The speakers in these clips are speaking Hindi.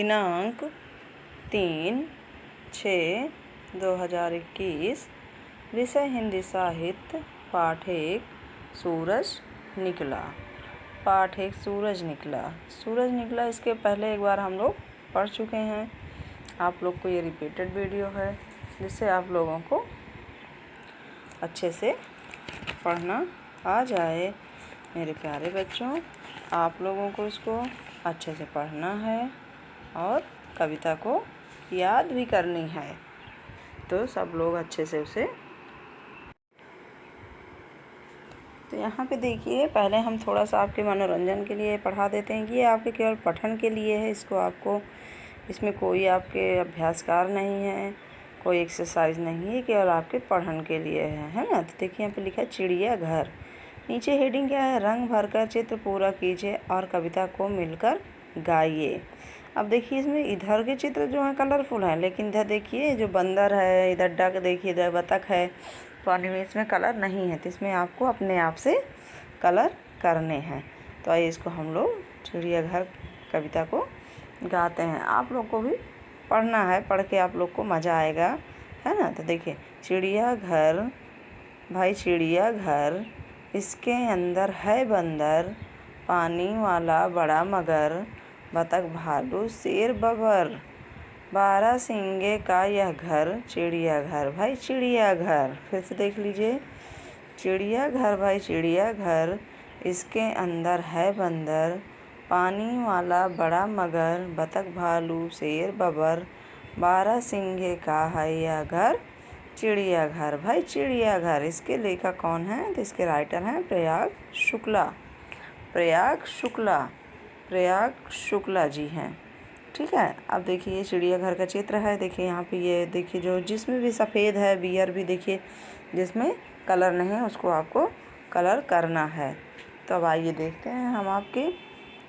दिनांक 3/6/2021। विषय हिंदी साहित्य। पाठ 1 सूरज निकला। पाठ 1 सूरज निकला। सूरज निकला इसके पहले एक बार हम लोग पढ़ चुके हैं। आप लोग को ये रिपीटेड वीडियो है जिससे आप लोगों को अच्छे से पढ़ना आ जाए। मेरे प्यारे बच्चों, आप लोगों को इसको अच्छे से पढ़ना है और कविता को याद भी करनी है, तो सब लोग अच्छे से उसे। तो यहाँ पे देखिए, पहले हम थोड़ा सा आपके मनोरंजन के लिए पढ़ा देते हैं कि ये आपके केवल पठन के लिए है। इसमें कोई आपके अभ्यासकार नहीं है, कोई एक्सरसाइज नहीं है, केवल आपके पढ़न के लिए है ना। तो देखिए यहाँ पे लिखा है चिड़िया घर। नीचे हेडिंग क्या है? रंग भरकर चित्र पूरा कीजिए और कविता को मिलकर गाइए। अब देखिए इसमें इधर के चित्र जो हैं कलरफुल हैं, लेकिन इधर देखिए जो बंदर है, इधर डक देखिए, इधर बतख है, पानी में, इसमें कलर नहीं है। तो इसमें आपको अपने आप से कलर करने हैं। तो आइए इसको हम लोग चिड़ियाघर कविता को गाते हैं। आप लोग को भी पढ़ना है, पढ़ के आप लोग को मज़ा आएगा, है ना। तो देखिए, चिड़ियाघर, भाई चिड़ियाघर, इसके अंदर है बंदर, पानी वाला बड़ा मगर, बतख भालू शेर बबर, 12 सींगे का यह घर, चिड़ियाघर भाई चिड़ियाघर। फिर से देख लीजिए, चिड़ियाघर भाई चिड़ियाघर, इसके अंदर है बंदर, पानी वाला बड़ा मगर, बतख भालू शेर बबर, 12 सींगे का है यह घर, चिड़ियाघर भाई चिड़ियाघर। इसके लेखक कौन है? तो इसके राइटर हैं प्रयाग शुक्ला। प्रयाग शुक्ला जी हैं, ठीक है। अब देखिए ये चिड़ियाघर का चित्र है। देखिए यहाँ पे ये देखिए जो जिसमें भी सफ़ेद है, बियर भी देखिए जिसमें कलर नहीं है उसको आपको कलर करना है। तो अब आइए देखते हैं, हम आपके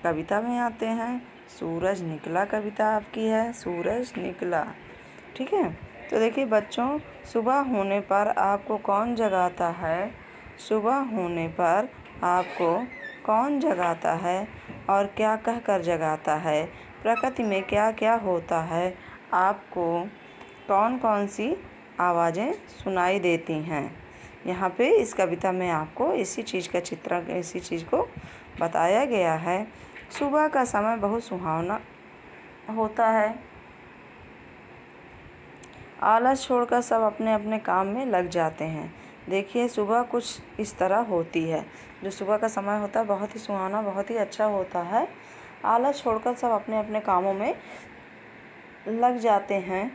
कविता में आते हैं। सूरज निकला कविता आपकी है, सूरज निकला, ठीक है। तो देखिए बच्चों, सुबह होने पर आपको कौन जगाता है? सुबह होने पर आपको कौन जगाता है और क्या कहकर जगाता है? प्रकृति में क्या क्या होता है? आपको कौन कौन सी आवाज़ें सुनाई देती हैं? यहाँ पे इस कविता में आपको इसी चीज़ को बताया गया है। सुबह का समय बहुत सुहावना होता है। आलस छोड़कर सब अपने अपने काम में लग जाते हैं। देखिए सुबह कुछ इस तरह होती है। जो सुबह का समय होता है बहुत ही सुहाना, बहुत ही अच्छा होता है। आलस छोड़कर सब अपने अपने कामों में लग जाते हैं।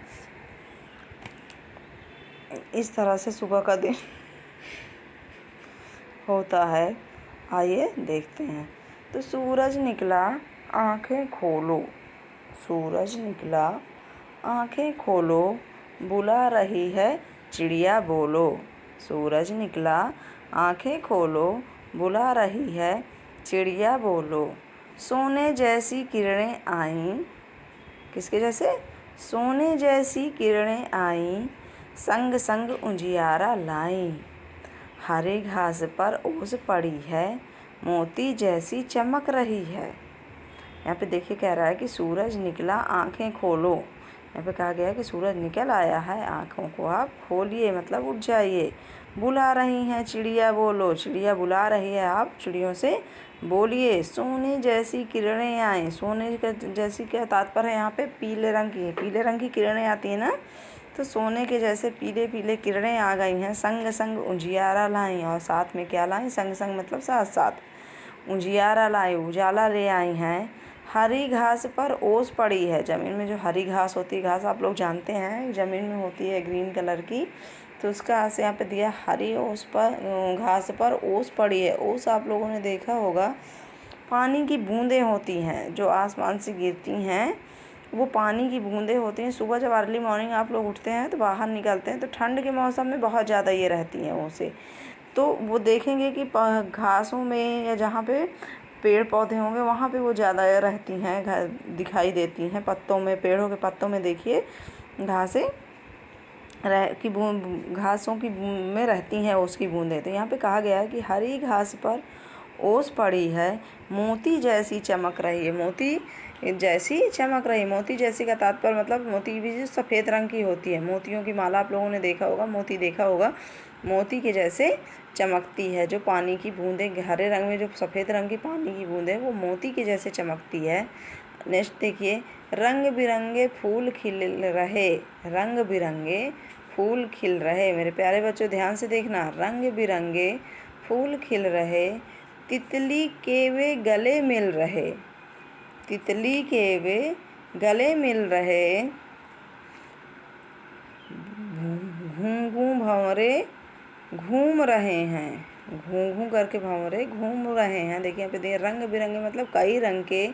इस तरह से सुबह का दिन होता है। आइए देखते हैं। तो सूरज निकला आँखें खोलो, सूरज निकला आँखें खोलो, बुला रही है चिड़िया बोलो। सूरज निकला आँखें खोलो, बुला रही है चिड़िया बोलो। सोने जैसी किरणें आईं, किसके जैसे? सोने जैसी किरणें आईं, संग संग उजियारा लाईं। हरे घास पर ओस पड़ी है, मोती जैसी चमक रही है। यहाँ पे देखिए कह रहा है कि सूरज निकला आँखें खोलो। यहाँ पे कहा गया है कि सूरज निकल आया है, आँखों को आप खोलिए, मतलब उठ जाइए। बुला रही हैं चिड़िया बोलो, चिड़िया बुला रही है, आप चिड़ियों से बोलिए। सोने जैसी किरणें आएँ, सोने का जैसी क्या तात्पर्य है? यहाँ पे पीले रंग की किरणें आती हैं ना, तो सोने के जैसे पीले पीले किरणें आ गई हैं। संग संग उजियारा लाई, और साथ में क्या लाई? संग संग मतलब साथ साथ। उजियारा लाई, उजाला ले आई हैं। हरी घास पर ओस पड़ी है, ज़मीन में जो हरी घास होती है, घास आप लोग जानते हैं ज़मीन में होती है ग्रीन कलर की, तो उसका यहाँ पे दिया हरी घास पर ओस पड़ी है। ओस आप लोगों ने देखा होगा, पानी की बूंदें होती हैं जो आसमान से गिरती हैं, वो पानी की बूंदें होती हैं। सुबह जब अर्ली मॉर्निंग आप लोग उठते हैं तो बाहर निकलते हैं, तो ठंड के मौसम में बहुत ज़्यादा ये रहती हैं ओसे। तो वो देखेंगे कि घासों में या जहाँ पे पेड़ पौधे होंगे वहाँ पे वो ज़्यादा रहती हैं, दिखाई देती हैं पत्तों में, पेड़ों के पत्तों में देखिए घासें घासों की में रहती हैं ओस की बूंदें। तो यहाँ पे कहा गया है कि हरी घास पर ओस पड़ी है, मोती जैसी चमक रही है। मोती जैसी चमक रही। मोती जैसी का तात्पर्य मतलब मोती भी जो सफ़ेद रंग की होती है, मोतियों की माला आप लोगों ने देखा होगा, मोती देखा होगा, मोती के जैसे चमकती है। जो पानी की बूंदें हरे रंग में जो सफ़ेद रंग की पानी की बूंदें वो मोती के जैसे चमकती है। नेक्स्ट देखिए, रंग बिरंगे फूल खिल रहे, रंग बिरंगे फूल खिल रहे। मेरे प्यारे बच्चों ध्यान से देखना, रंग बिरंगे फूल खिल रहे, तितली के वे गले मिल रहे, तितली के वे गले मिल रहे, घूं घूं भंवरे घूम रहे हैं, घूं घूं करके भंवरे घूम रहे हैं। देखिए यहाँ पे देखिए, रंग बिरंगे मतलब कई रंग के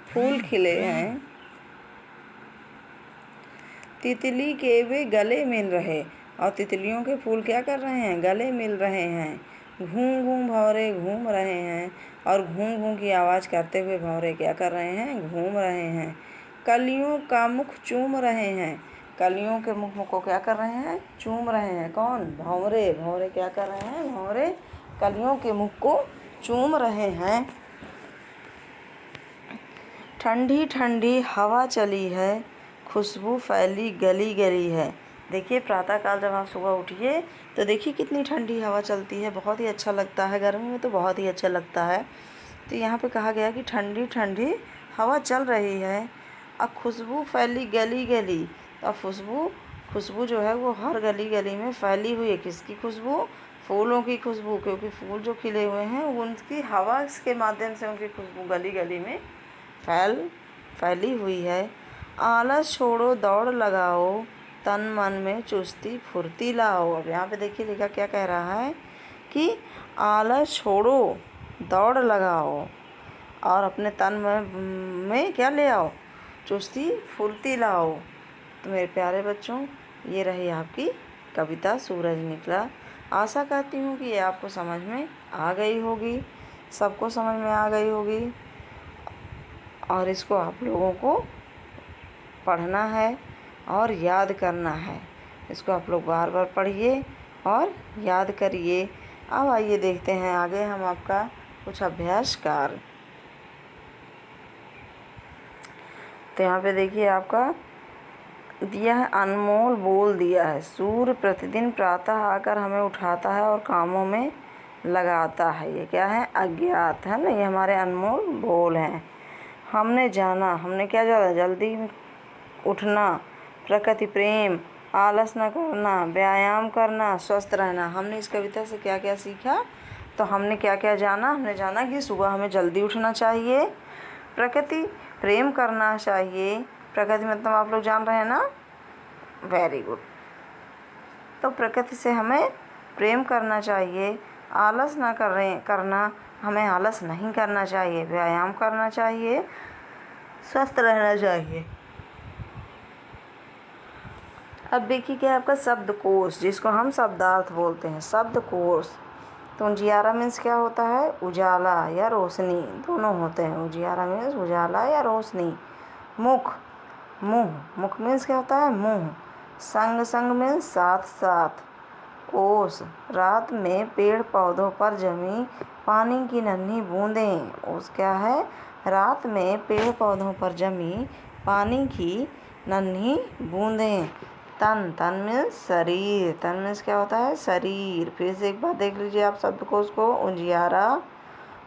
फूल खिले हैं, तितली के वे गले मिल रहे, और तितलियों के फूल क्या कर रहे हैं, गले मिल रहे हैं। घूं घूं भंवरे घूम रहे हैं, और घूं घूं की आवाज़ करते हुए भंवरे क्या कर रहे हैं, घूम रहे हैं। कलियों का मुख चूम रहे हैं, कलियों के मुख को क्या कर रहे हैं, चूम रहे हैं। कौन, भंवरे, भंवरे क्या कर रहे हैं, भंवरे कलियों के मुख को चूम रहे हैं। ठंडी ठंडी हवा चली है, खुशबू फैली गली गली है। देखिए प्रातःकाल जब आप सुबह उठिए तो देखिए कितनी ठंडी हवा चलती है, बहुत ही अच्छा लगता है। गर्मी में तो बहुत ही अच्छा लगता है। तो यहाँ पे कहा गया कि ठंडी ठंडी हवा चल रही है, अब खुशबू फैली गली गली। अब खुशबू जो है वो हर गली गली में फैली हुई है। किसकी खुशबू, फूलों की खुशबू, क्योंकि फूल जो खिले हुए हैं उनकी हवा के माध्यम से उनकी खुशबू गली गली में फैली हुई है। आलस छोड़ो दौड़ लगाओ, तन मन में चुस्ती फुर्ती लाओ। अब यहाँ पे देखिए लिखा क्या कह रहा है कि आलस छोड़ो दौड़ लगाओ और अपने तन में क्या ले आओ, चुस्ती फुर्ती लाओ। तो मेरे प्यारे बच्चों ये रही आपकी कविता सूरज निकला। आशा करती हूँ कि ये आपको समझ में आ गई होगी, सबको समझ में आ गई होगी, और इसको आप लोगों को पढ़ना है और याद करना है। इसको आप लोग बार बार पढ़िए और याद करिए। अब आइए देखते हैं आगे हम आपका कुछ अभ्यास कार्य। तो यहाँ पे देखिए आपका दिया है, अनमोल बोल दिया है। सूर्य प्रतिदिन प्रातः आकर हमें उठाता है और कामों में लगाता है। ये क्या है, अज्ञात है ना, ये हमारे अनमोल बोल हैं। हमने जाना, हमने क्या जाना, जल्दी उठना, प्रकृति प्रेम, आलस न करना, व्यायाम करना, स्वस्थ रहना। हमने इस कविता से क्या क्या सीखा, तो हमने क्या क्या जाना, हमने जाना कि सुबह हमें जल्दी उठना चाहिए, प्रकृति प्रेम करना चाहिए। प्रकृति मतलब आप लोग जान रहे हैं ना, वेरी गुड। तो प्रकृति से हमें प्रेम करना चाहिए, आलस ना करना, हमें आलस नहीं करना चाहिए, व्यायाम करना चाहिए, स्वस्थ रहना चाहिए। अब देखिए क्या आपका शब्दकोश, जिसको हम शब्दार्थ बोलते हैं, शब्दकोश। तो उजियारा मीन्स क्या होता है, उजाला या रोशनी, दोनों होते हैं। उजियारा मीन्स उजाला या रोशनी। मुख, मुँह, मुख मीन्स क्या होता है, मुँह। संग, संग मीन्स साथ साथ। ओस, रात में पेड़ पौधों पर जमी पानी की नन्ही बूंदें। ओस क्या है, रात में पेड़ पौधों पर जमी पानी की नन्ही बूंदें। तन, तन मीन्स शरीर, तन मीन्स क्या होता है, शरीर। फिर से एक बार देख लीजिए आप शब्दकोश को, उजियारा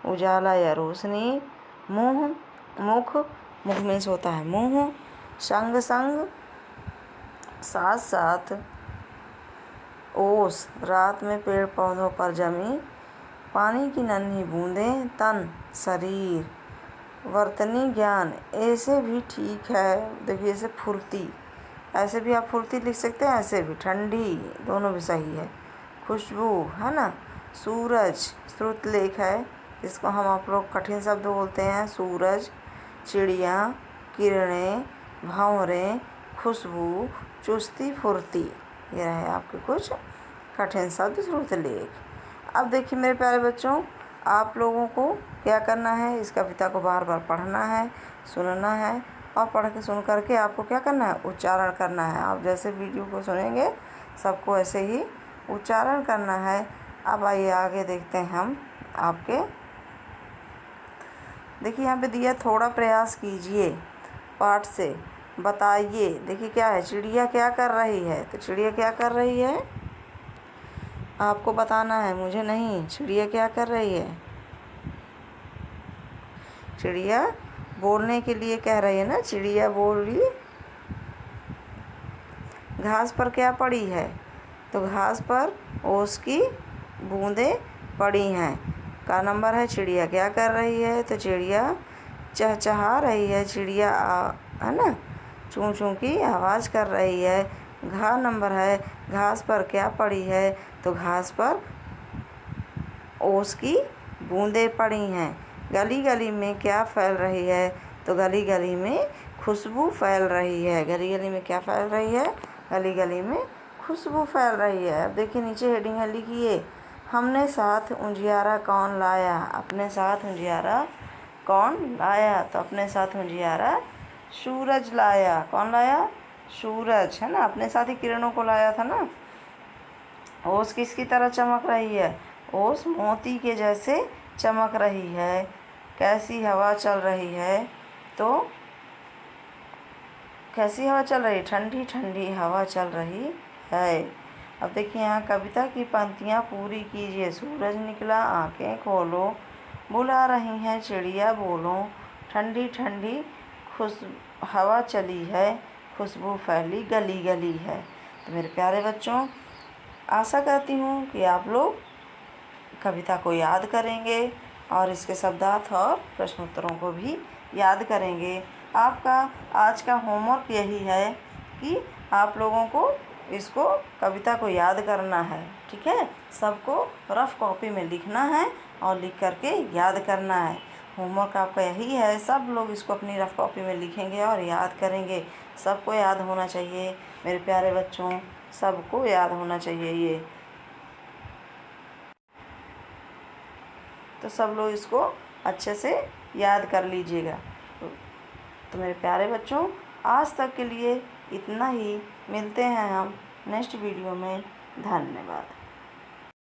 उजाला या रोशनी, मुँह मुख, मुख मीन्स होता है मुँह, संग संग साथ साथ, ओस रात में पेड़ पौधों पर जमी पानी की नन्ही बूंदें, तन शरीर, वर्तनी ज्ञान, ऐसे भी ठीक है। देखिए ऐसे फुर्ती, ऐसे भी आप फुर्ती लिख सकते हैं, ऐसे भी ठंडी, दोनों भी सही है। खुशबू है ना, सूरज श्रुतलेख है, जिसको हम आप लोग कठिन शब्द बोलते हैं। सूरज, चिड़िया, किरणें, भंवरे, खुशबू, चुस्ती फुर्ती, ये रहे आपके कुछ कठिन शब्द श्रुतलेख। अब देखिए मेरे प्यारे बच्चों, आप लोगों को क्या करना है, इस कविता को बार बार पढ़ना है, सुनना है, और पढ़ के सुन करके आपको क्या करना है, उच्चारण करना है। आप जैसे वीडियो को सुनेंगे सबको ऐसे ही उच्चारण करना है। अब आइए आगे देखते हैं हम आपके देखिए यहाँ पे दिया, थोड़ा प्रयास कीजिए पाठ से, बताइए। देखिए क्या है, चिड़िया क्या कर रही है, तो चिड़िया क्या कर रही है आपको बताना है, मुझे नहीं। चिड़िया क्या कर रही है, चिड़िया बोलने के लिए कह रही है ना, चिड़िया बोली घास पर क्या पड़ी है, तो घास पर ओस की बूंदें पड़ी हैं। का नंबर है, चिड़िया क्या कर रही है, तो चिड़िया चहचहा रही है, चिड़िया है ना, चूं चूं की आवाज़ कर रही है। घा नंबर है, घास पर क्या पड़ी है, तो घास पर ओस की बूंदें पड़ी हैं। गली गली में क्या फैल रही है, तो गली गली में खुशबू फैल रही है। गली गली में क्या फैल रही है, गली गली में खुशबू फैल रही है। अब देखिए नीचे हेडिंग है, लिखिए हमने साथ उजियारा कौन लाया, अपने साथ उजियारा कौन लाया, तो अपने साथ उजियारा सूरज लाया। कौन लाया, सूरज, है ना, अपने साथ ही किरणों को लाया था ना। ओस किसकी तरह चमक रही है, ओस मोती के जैसे चमक रही है। कैसी हवा चल रही है, तो कैसी हवा चल रही है, ठंडी ठंडी हवा चल रही है। अब देखिए यहाँ कविता की पंक्तियाँ पूरी कीजिए। सूरज निकला आंखें खोलो, बुला रही हैं चिड़िया बोलो, ठंडी ठंडी खुश हवा चली है, खुशबू फैली गली गली है। तो मेरे प्यारे बच्चों, आशा करती हूँ कि आप लोग कविता को याद करेंगे और इसके शब्दार्थ और प्रश्नोत्तरों को भी याद करेंगे। आपका आज का होमवर्क यही है कि आप लोगों को इसको कविता को याद करना है, ठीक है। सबको रफ़ कॉपी में लिखना है और लिख करके याद करना है। होमवर्क आपका यही है, सब लोग इसको अपनी रफ़ कॉपी में लिखेंगे और याद करेंगे। सबको याद होना चाहिए मेरे प्यारे बच्चों, सबको याद होना चाहिए ये। तो सब लोग इसको अच्छे से याद कर लीजिएगा। तो मेरे प्यारे बच्चों, आज तक के लिए इतना ही। मिलते हैं हम नेक्स्ट वीडियो में। धन्यवाद।